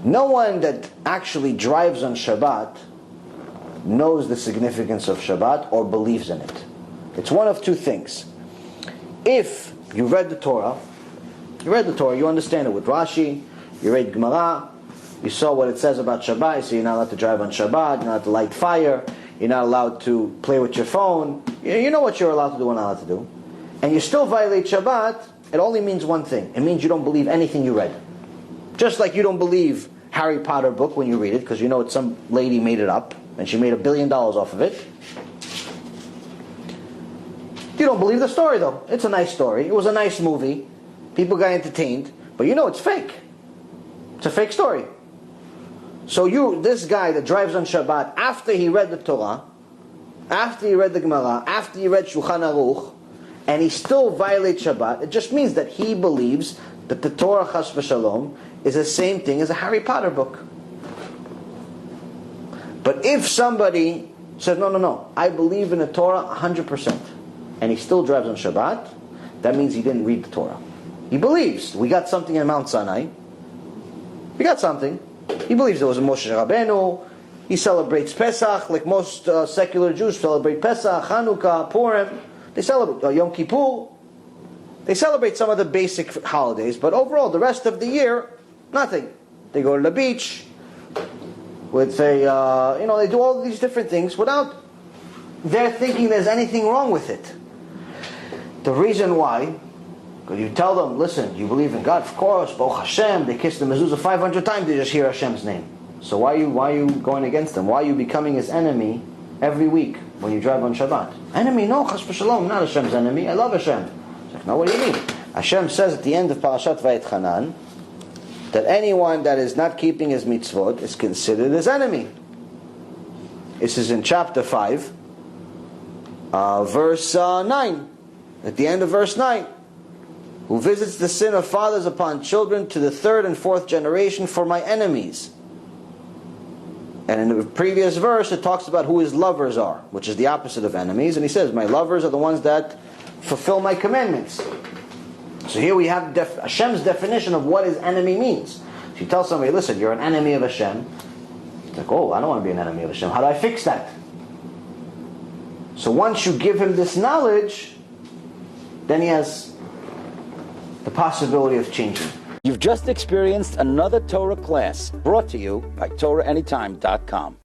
No one that actually drives on Shabbat knows the significance of Shabbat or believes in it. It's one of two things. If you read the Torah, you understand it with Rashi, you read Gemara, you saw what it says about Shabbat, so you're not allowed to drive on Shabbat, you're not allowed to light fire, you're not allowed to play with your phone, you know what you're allowed to do and not allowed to do, and you still violate Shabbat, it only means one thing. It means you don't believe anything you read. Just like you don't believe Harry Potter book when you read it, because you know it's some lady made it up, and she made $1 billion off of it. You don't believe the story though. It's a nice story. It was a nice movie. People got entertained, but you know it's fake. It's a fake story. So this guy that drives on Shabbat, after he read the Torah, after he read the Gemara, after he read Shulchan Aruch, and he still violates Shabbat, it just means that he believes that the Torah, Chas v'Shalom, is the same thing as a Harry Potter book. But if somebody says, no, I believe in the Torah 100%, and he still drives on Shabbat, that means he didn't read the Torah. He believes. We got something in Mount Sinai. We got something. He believes there was a Moshe Rabbeinu. He celebrates Pesach, like most secular Jews celebrate Pesach, Hanukkah, Purim. They celebrate Yom Kippur. They celebrate some of the basic holidays, but overall, the rest of the year, nothing. They go to the beach. They do all these different things without their thinking there's anything wrong with it. The reason why, because you tell them, listen, you believe in God, of course, Baruch HaShem, they kiss the mezuzah 500 times, they just hear Hashem's name. So why are you going against them? Why are you becoming his enemy every week when you drive on Shabbat? Enemy? No, Chas v'Shalom, not Hashem's enemy. I love Hashem. It's like, no, what do you mean? Hashem says at the end of Parashat Vayetchanan that anyone that is not keeping his mitzvot is considered his enemy. This is in chapter 5, verse 9. At the end of verse 9. Who visits the sin of fathers upon children to the third and fourth generation for my enemies. And in the previous verse it talks about who his lovers are, which is the opposite of enemies. And he says, my lovers are the ones that fulfill my commandments. So here we have Hashem's definition of what his enemy means. If you tell somebody, listen, you're an enemy of Hashem, it's like, oh, I don't want to be an enemy of Hashem. How do I fix that? So once you give him this knowledge, then he has the possibility of changing. You've just experienced another Torah class brought to you by TorahAnytime.com.